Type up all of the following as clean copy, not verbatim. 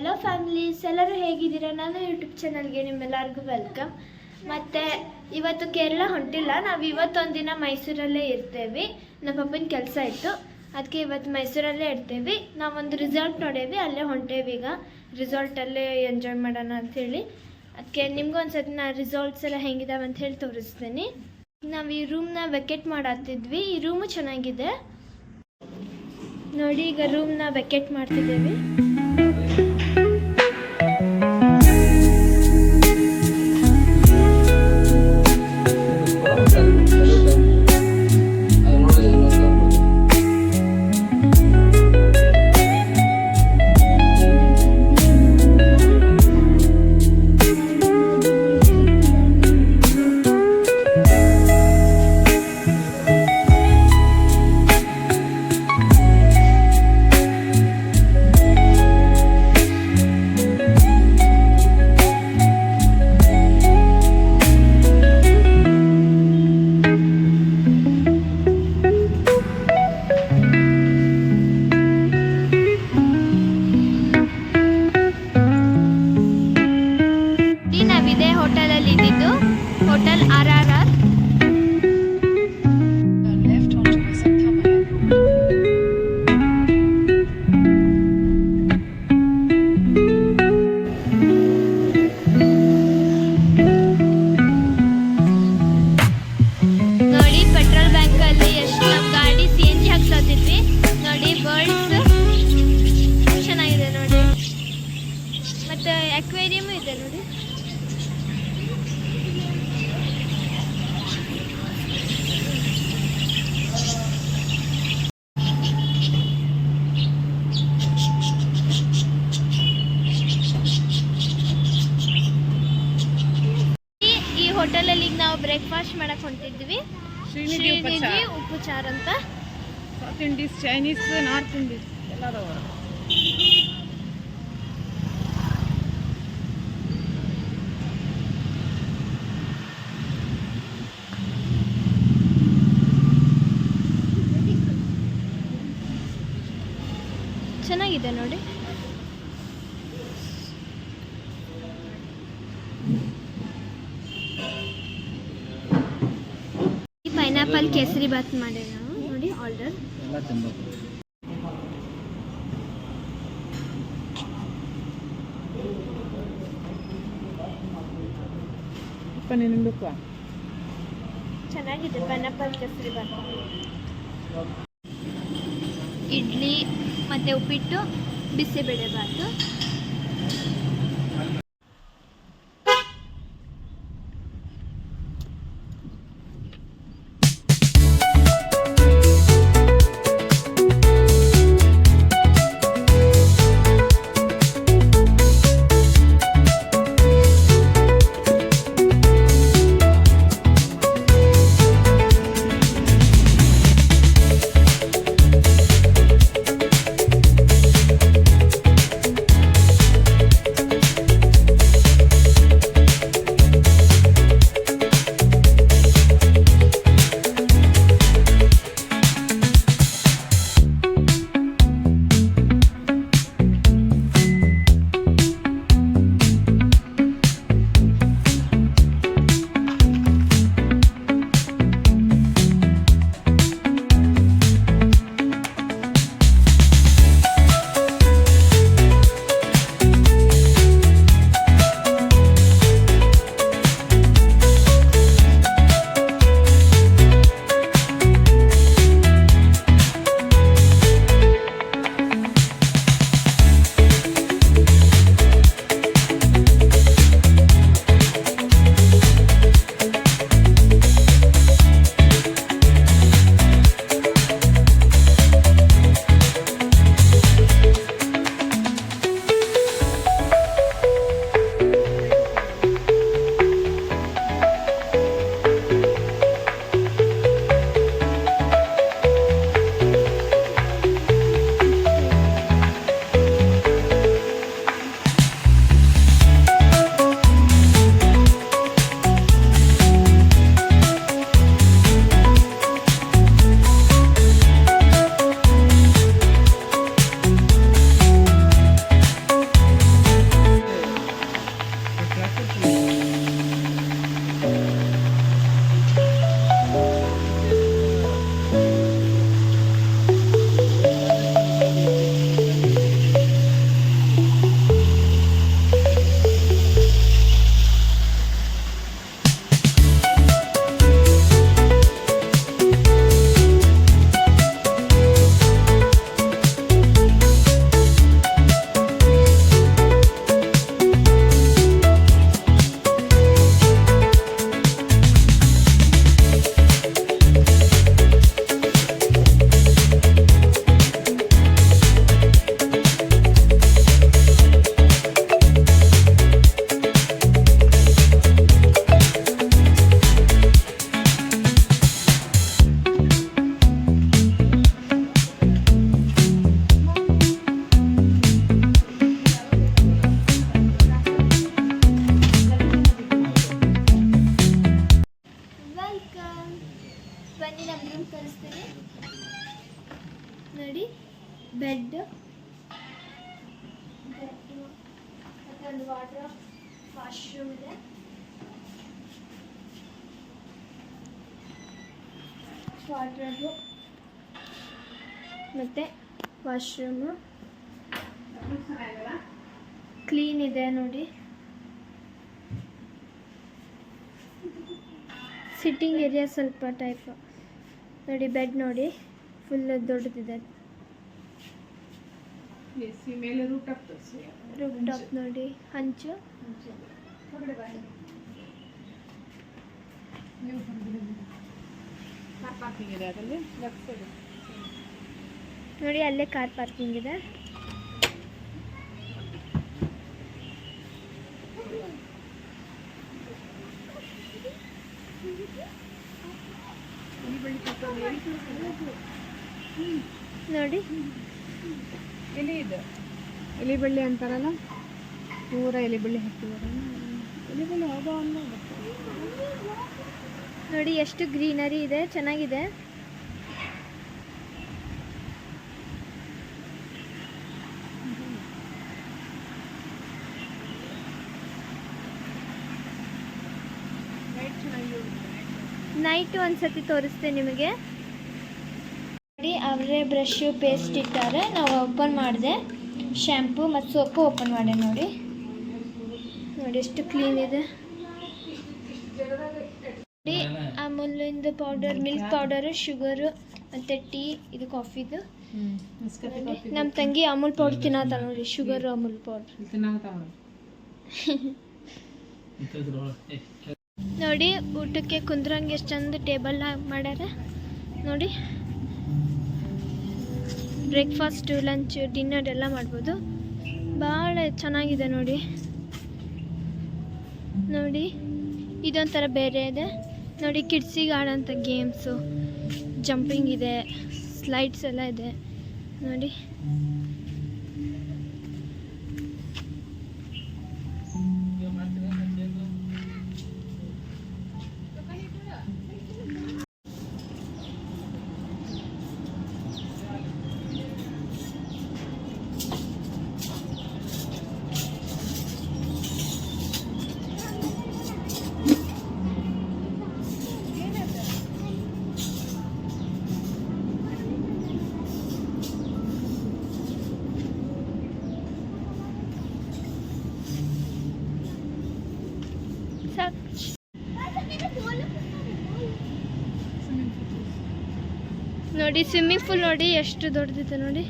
Hello families, ಎಲ್ಲರೂ ಹೇಗಿದ್ದೀರಾ? ನಾನು ಯೂಟ್ಯೂಬ್ ಚಾನಲ್ಗೆ ನಿಮ್ಮೆಲ್ಲರಿಗೂ ವೆಲ್ಕಮ್. ಮತ್ತು ಇವತ್ತು ಕೇರಳ ಹೊಂಟಿಲ್ಲ, ನಾವು ಇವತ್ತೊಂದಿನ ಮೈಸೂರಲ್ಲೇ ಇರ್ತೇವೆ. ನಮ್ಮ ಪಪ್ಪನ ಕೆಲಸ ಇತ್ತು, ಅದಕ್ಕೆ ಇವತ್ತು ಮೈಸೂರಲ್ಲೇ ಇರ್ತೇವೆ. ನಾವೊಂದು ರಿಸಾರ್ಟ್ ನೋಡೇವಿ, ಅಲ್ಲೇ ಹೊಂಟೇವಿ. ಈಗ ರಿಸಾರ್ಟಲ್ಲೇ ಎಂಜಾಯ್ ಮಾಡೋಣ ಅಂಥೇಳಿ. ಅದಕ್ಕೆ ನಿಮ್ಗೊಂದು ಸತಿ ನಾನು ರಿಸಾರ್ಟ್ಸ್ ಎಲ್ಲ ಹೆಂಗಿದಾವೆ ಅಂತ ಹೇಳಿ ತೋರಿಸ್ತೀನಿ. ನಾವು ಈ ರೂಮ್ನ ವೆಕೇಟ್ ಮಾಡತ್ತಿದ್ವಿ. ಈ ರೂಮು ಚೆನ್ನಾಗಿದೆ ನೋಡಿ. ಈಗ ರೂಮ್ನ ವೆಕೇಟ್ ಮಾಡ್ತಿದ್ದೇವೆ. ಹೋಟೆಲಲ್ಲಿ ಇದ್ದಿದ್ದು ಹೋಟೆಲ್ RRR. ನೋಡಿ ಪೆಟ್ರೋಲ್ ಬ್ಯಾಂಕ್ ಅಲ್ಲಿ ಎಷ್ಟು ನಮ್ಮ ಗಾಡಿ CNG ಹಾಕ್ಸತ್ತಿದ್ವಿ ನೋಡಿ. ಬರ್ಡ್ಸ್ ಚೆನ್ನಾಗಿದೆ ನೋಡಿ, ಮತ್ತೆ ಅಕ್ವೇರಿಯಂ ಇದೆ ನೋಡಿ. ಹೋಟೆಲಲ್ಲಿ ಈಗ ನಾವು ಬ್ರೇಕ್ಫಾಸ್ಟ್ ಮಾಡಕ್ ಹೊಂಟಿದ್ವಿ. ಶ್ರೀನಿಧಿ ಉಪಚಾರ ಅಂತ. South Indies, Chinese, north Indies ಎಲ್ಲ ಅದಾವ. ಚೆನ್ನಾಗಿದೆ ನೋಡಿ. ಪೈನಾಪಲ್ ಕೇಸರಿ ಬಾತ್ ಮಾಡಿ ನಾವು ನೋಡಿ ಆರ್ಡರ್. ಚೆನ್ನಾಗಿದೆ ಪೈನಾಪಲ್ ಕೇಸರಿ ಬಾತ್. ಇಡ್ಲಿ ಮತ್ತೆ ಉಪ್ಪಿಟ್ಟು, ಬಿಸಿಬೇಳೆ ಬಾತು. ವೆಲ್ಕಮ್. ಬನ್ನಿ ನಮ್ಮ ರೂಮ್ ತೋರಿಸ್ತೀನಿ. ನೋಡಿ, ಬೆಡ್, ಮತ್ತೆ ಒಂದು ವಾಶ್ರೂಮ್ ಇದೆ. ವಾರ್ಡ್ರೋಬು ಮತ್ತು ವಾಶ್ರೂಮು ಕ್ಲೀನ್ ಇದೆ ನೋಡಿ. ಸಿಟ್ಟಿಂಗ್ ಏರಿಯಾ ಸ್ವಲ್ಪ ಟೈಪ್ ನೋಡಿ. ಬೆಡ್ ನೋಡಿ, ಫುಲ್ ದೊಡ್ಡದಿದೆ. ಮೇಲೆ ರೂಟ್ ಟಾಪ್ ನೋಡಿ, ಹಂಚು. ಪಾರ್ಕಿಂಗ್ ಇದೆ ಅದರಲ್ಲಿ ಲೆಫ್ಟ್ ಸೈಡ್ ನೋಡಿ, ಅಲ್ಲೇ ಕಾರ್ ಪಾರ್ಕಿಂಗ್ ಇದೆ. ನೋಡಿ, ಎಲೆ ಇದೆ, ಎಲೆ ಬಳ್ಳಿ ಅಂತಾರಲ್ಲ, ಪೂರ ಎಲೆ ಬಳ್ಳಿ ಹಾಕಿದಾರೆ. ಎಲೆ ಬಳ್ಳಿ ಹೋಗೋ ನೋಡಿ ಎಷ್ಟು ಗ್ರೀನರಿ ಇದೆ, ಚೆನ್ನಾಗಿದೆ. ನೈಟ್ ಒಂದ್ಸತಿ ತೋರಿಸ್ತೇನೆ ನಿಮಗೆ. ನೋಡಿ, ಅವರೇ ಬ್ರಷು ಪೇಸ್ಟ್ ಇಟ್ಟಾರೆ. ನಾವು ಓಪನ್ ಮಾಡಿದೆ, ಶ್ಯಾಂಪು ಮತ್ತು ಸೋಪು ಓಪನ್ ಮಾಡಿ. ನೋಡಿ ನೋಡಿ ಎಷ್ಟು ಕ್ಲೀನ್ ಇದೆ. ನೋಡಿ, ಅಮೂಲಿಂದ ಪೌಡರ್, ಮಿಲ್ಕ್ ಪೌಡರು, ಶುಗರು ಮತ್ತು ಟೀ, ಇದು ಕಾಫಿದು. ನಮ್ಮ ತಂಗಿ ಅಮೂಲ್ ಪೌಡರ್ ತಿನ್ನತ್ತ ನೋಡಿ, ಶುಗರ್ ಅಮೂಲ್ ಪೌಡರ್. ನೋಡಿ, ಊಟಕ್ಕೆ ಕುಂದ್ರಂಗೆ ಎಷ್ಟು ಚಂದ ಟೇಬಲ್ ಮಾಡ್ಯಾರ ನೋಡಿ. ಬ್ರೇಕ್ಫಾಸ್ಟು, ಲಂಚ್, ಡಿನ್ನರ್ ಎಲ್ಲ ಮಾಡ್ಬೋದು. ಭಾಳ ಚೆನ್ನಾಗಿದೆ ನೋಡಿ. ನೋಡಿ, ಇದೊಂಥರ ಬೇರೆ ಇದೆ ನೋಡಿ. ಕಿಡ್ಸಿಗೆ ಆಡೋಂಥ ಗೇಮ್ಸು, ಜಂಪಿಂಗ್ ಇದೆ, ಸ್ಲೈಡ್ಸ್ ಎಲ್ಲ ಇದೆ ನೋಡಿ. ನೋಡಿ, ಸ್ವಿಮ್ಮಿಂಗ್ ಪೂಲ್ ನೋಡಿ ಎಷ್ಟು ದೊಡ್ಡದಿದೆ ನೋಡಿ.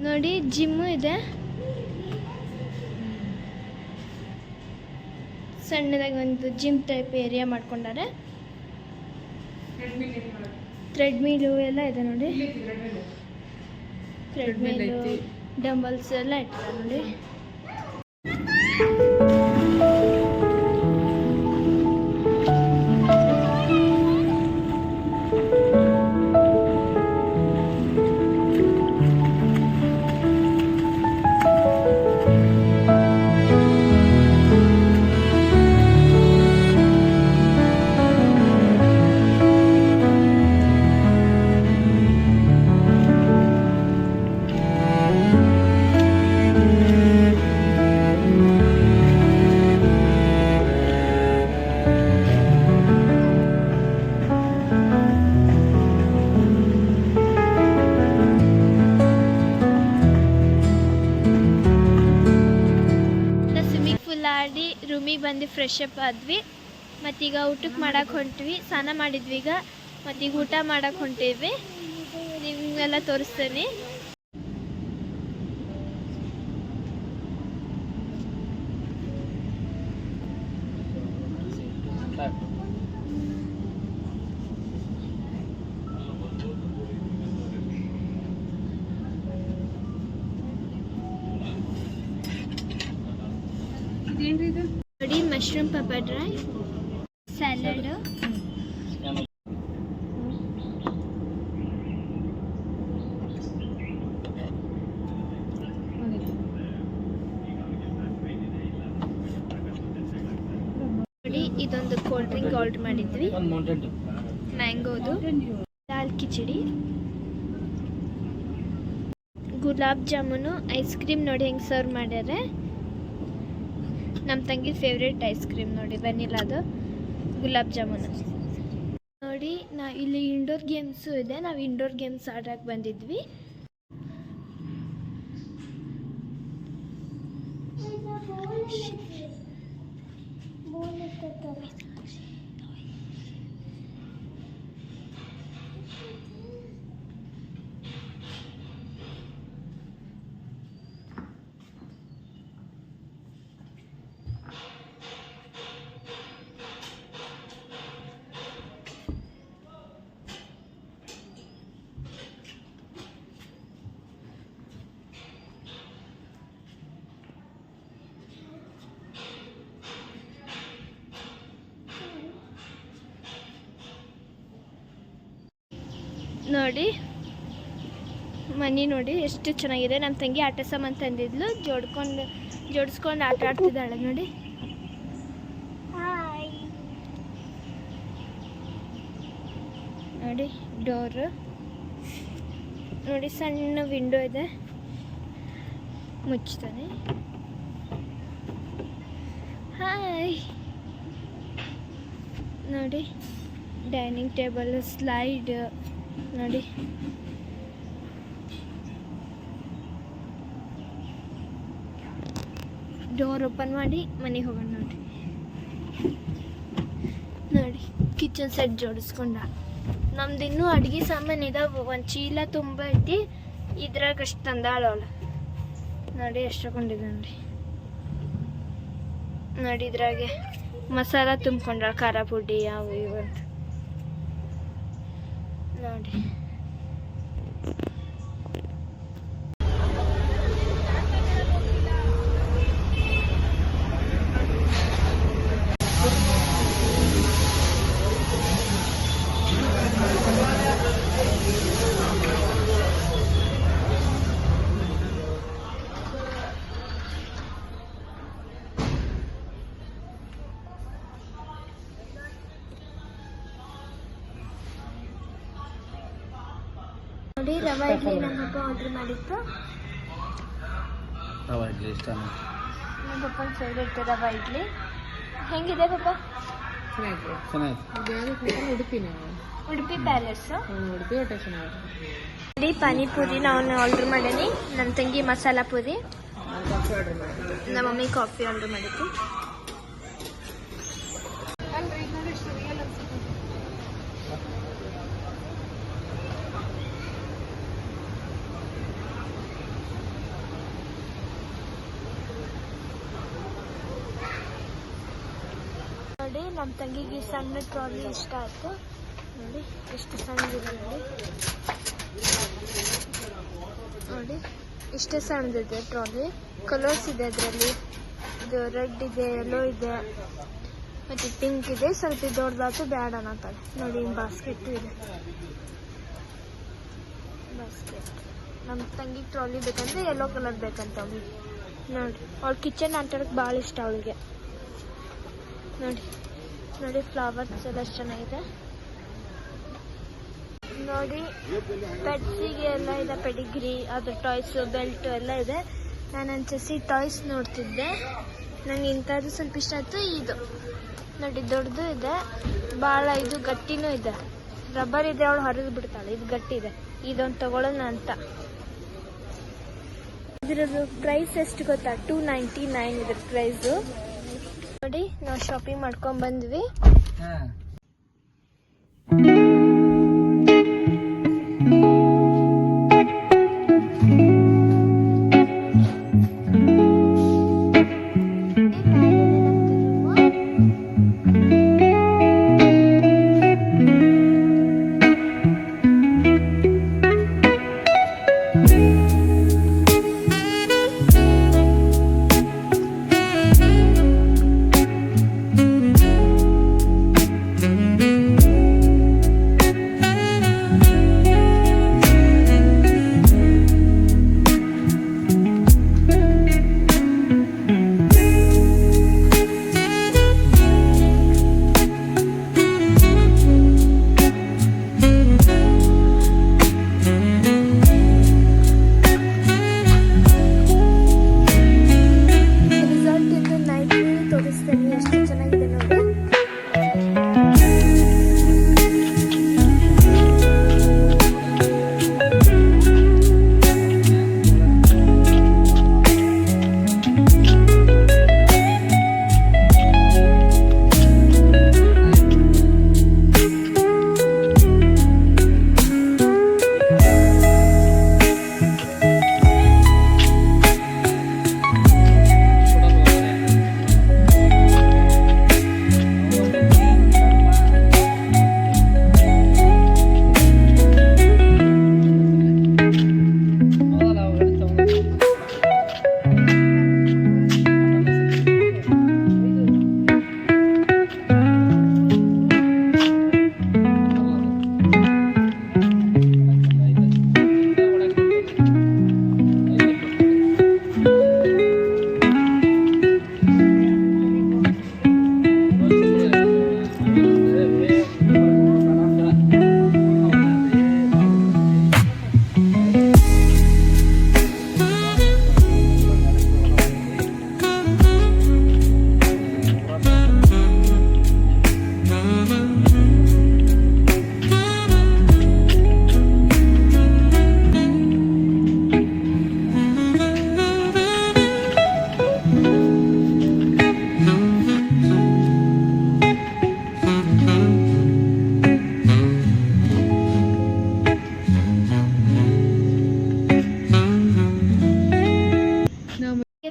ನೋಡಿ, ಜಿಮ್ಮು ಇದೆ. ಸಣ್ಣದಾಗಿ ಒಂದು ಜಿಮ್ ಟೈಪ್ ಏರಿಯಾ ಮಾಡ್ಕೊಂಡಾರೆ. ಥ್ರೆಡ್ಮಿಲು ಎಲ್ಲ ಇದೆ ನೋಡಿ. ಥ್ರೆಡ್ಮಿಲು, ಡಂಬಲ್ಸ್ ಎಲ್ಲ ಇಟ್ಟಿದ್ದಾರೆ ನೋಡಿ. ಬಂದು ಫ್ರೆಶ್ ಅಪ್ ಆದ್ವಿ. ಮತ್ತೀಗ ಊಟಕ್ಕೆ ಮಾಡಕ್ಕೆ ಹೊಂಟ್ವಿ. ಸ್ನಾನ ಮಾಡಿದ್ವಿ ಈಗ. ಮತ್ತೀಗ ಊಟ ಮಾಡಕ್ಕೆ ಹೊಂಟೀವಿ. ನಿಮಗೆಲ್ಲ ತೋರಿಸ್ತೇನೆ. ನೋಡಿ ಮಶ್ರೂಮ್ ಪೆಪ್ಪರ್ ಡ್ರೈ, ಸ್ಯಾಲಡ್, ನೋಡಿ ಇದೊಂದು ಕೋಲ್ಡ್ ಡ್ರಿಂಕ್ ಆರ್ಡರ್ ಮಾಡಿದ್ವಿ, ಮ್ಯಾಂಗೋದು, ದಾಲ್ ಕಿಚಡಿ, ಗುಲಾಬ್ ಜಾಮೂನು, ಐಸ್ ಕ್ರೀಮ್ ನೋಡಿ ಹೆಂಗೆ ಸರ್ವ್ ಮಾಡ್ಯಾರೆ. ನಮ್ಮ ತಂಗಿ ಫೇವ್ರೇಟ್ ಐಸ್ ಕ್ರೀಮ್ ನೋಡಿ, ವೆನಿಲಾದು, ಗುಲಾಬ್ ಜಾಮೂನು. ನೋಡಿ ಇಲ್ಲಿ ಇಂಡೋರ್ ಗೇಮ್ಸು ಇದೆ. ನಾವು ಇಂಡೋರ್ ಗೇಮ್ಸ್ ಆಡಕ್ಕೆ ಬಂದಿದ್ವಿ. ನೋಡಿ ಮನೆ ನೋಡಿ ಎಷ್ಟು ಚೆನ್ನಾಗಿದೆ. ನಮ್ಮ ತಂಗಿ ಆಟ ಸಾಮಾನು ತಂದಿದ್ಲು, ಜೋಡಿಸ್ಕೊಂಡು ಆಟ ಆಡ್ತಿದ್ದಾಳೆ ನೋಡಿ. ನೋಡಿ ಡೋರ್ ನೋಡಿ, ಸಣ್ಣ ವಿಂಡೋ ಇದೆ, ಮುಚ್ತಾನೆ. ಹಾಯ್ ನೋಡಿ, ಡೈನಿಂಗ್ ಟೇಬಲ್, ಸ್ಲೈಡ್ ನೋಡಿ. ಡೋರ್ ಓಪನ್ ಮಾಡಿ ಮನೆಗೆ ಹೋಗೋಣ ನೋಡಿ. ನೋಡಿ ಕಿಚನ್ ಸೆಟ್ ಜೋಡಿಸ್ಕೊಂಡ. ನಮ್ದು ಇನ್ನೂ ಅಡುಗೆ ಸಾಮಾನು ಇದಾವೆ, ಒಂದು ಚೀಲ ತುಂಬ ಐತಿ. ಇದ್ರಾಗ ಅಷ್ಟು ತಂದಾಳವಳು ನೋಡಿ, ಎಷ್ಟು ತಗೊಂಡಿದ್ದ ನೋಡಿ. ನೋಡಿ ಇದ್ರಾಗೆ ಮಸಾಲ ತುಂಬ್ಕೊಂಡ್ರ, ಖಾರ ಪುಡಿ ಅವು ಇವು ಅಂತ ನೋಡಿ. ನೋಡಿ ರವಾ ಇಡ್ಲಿ ನಮ್ಮ ಪಪ್ಪ ಆರ್ಡರ್ ಮಾಡಿತ್ತು. ರವಾ ಇಡ್ಲಿ ಇಷ್ಟ. ನಮ್ಮ ಪಪ್ಪನ ಫೇವ್ರೇಟ್ ರವಾ ಇಡ್ಲಿ. ಹೆಂಗಿದೆ ಪಪ್ಪ? ಉಡುಪಿ ಪ್ಯಾಲೇಸ್, ಉಡುಪಿ ಪಾನಿಪುರಿ ನಾವು ಆರ್ಡರ್ ಮಾಡೀನಿ. ನಮ್ಮ ತಂಗಿ ಮಸಾಲ ಪೂರಿ, ನಮ್ಮ ಮಮ್ಮಿ ಕಾಫಿ ಆರ್ಡರ್ ಮಾಡಿತ್ತು. ನೋಡಿ ನಮ್ಮ ತಂಗಿಗೆ ಸಣ್ಣ ಟ್ರಾಲಿ ಇಷ್ಟ ಆಯ್ತು. ನೋಡಿ ಎಷ್ಟು ಸಣ್ಣದಿದೆ ನೋಡಿ. ನೋಡಿ ಇಷ್ಟೇ ಸಣ್ಣದಿದೆ ಟ್ರಾಲಿ. ಕಲರ್ಸ್ ಇದೆ ಅದರಲ್ಲಿ. ಇದು ರೆಡ್ ಇದೆ, ಯೆಲ್ಲೋ ಇದೆ, ಮತ್ತು ಪಿಂಕ್ ಇದೆ. ಸ್ವಲ್ಪ ದೊಡ್ಡದಾಯ್ತು ಬ್ಯಾಡ ಅನ್ನತ್ತಾರೆ ನೋಡಿ. ಬಾಸ್ಕೆಟ್ ಇದೆ, ಬಾಸ್ಕೆಟ್. ನಮ್ಮ ತಂಗಿಗೆ ಟ್ರಾಲಿ ಬೇಕಂದ್ರೆ ಯೆಲ್ಲೋ ಕಲರ್ ಬೇಕಂತ ಅವಳಿಗೆ. ನೋಡಿ ಅವಳು ಕಿಚನ್ ಆಟಾಡಕ್ಕೆ ಭಾಳ ಇಷ್ಟ ಅವಳಿಗೆ. ನೋಡಿ ನೋಡಿ ಫ್ಲವರ್ಸ್ ಎಲ್ಲ ಚೆನ್ನಾಗಿದೆ ನೋಡಿ. ಪೆಟ್ಸಿಗೆ ಎಲ್ಲ ಇದೆ, ಪೆಡಿಗ್ರಿ, ಅದು ಟಾಯ್ಸು, ಬೆಲ್ಟು ಎಲ್ಲ ಇದೆ. ನಾನು ನನ್ನ ಚೆಸ್ಸಿ ಟಾಯ್ಸ್ ನೋಡ್ತಿದ್ದೆ, ನಂಗೆ ಇಂಥದ್ದು ಸ್ವಲ್ಪ ಇಷ್ಟ ಆಯಿತು. ಇದು ನೋಡಿ ದೊಡ್ಡದು ಇದೆ, ಭಾಳ ಇದು ಗಟ್ಟಿನೂ ಇದೆ. ರಬ್ಬರ್ ಇದೆ, ಅವಳು ಹರಿದು ಬಿಡ್ತಾಳೆ. ಇದು ಗಟ್ಟಿ ಇದೆ, ಇದೊಂದು ತಗೊಳ್ಳೋಣ ಅಂತ. ಇದ್ರದ್ದು ಪ್ರೈಸ್ ಎಷ್ಟು ಗೊತ್ತಾ? $299 ಇದ್ರ ಪ್ರೈಸು. ನೋಡಿ ನಾವು ಶಾಪಿಂಗ್ ಮಾಡ್ಕೊಂಡ್ ಬಂದ್ವಿ.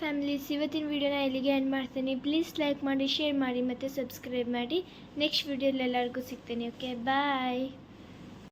ಫ್ಯಾಮಿಲೀಸ್, ಇವತ್ತಿನ ವಿಡಿಯೋನ ಇಲ್ಲಿಗೆ ಎಂಡ್ ಮಾಡ್ತೀನಿ. ಪ್ಲೀಸ್ ಲೈಕ್ ಮಾಡಿ, ಶೇರ್ ಮಾಡಿ ಮತ್ತು ಸಬ್ಸ್ಕ್ರೈಬ್ ಮಾಡಿ. ನೆಕ್ಸ್ಟ್ ವಿಡಿಯೋಲಿ ಎಲ್ಲರಿಗೂ ಸಿಗ್ತೀನಿ. ಓಕೆ, ಬಾಯ್.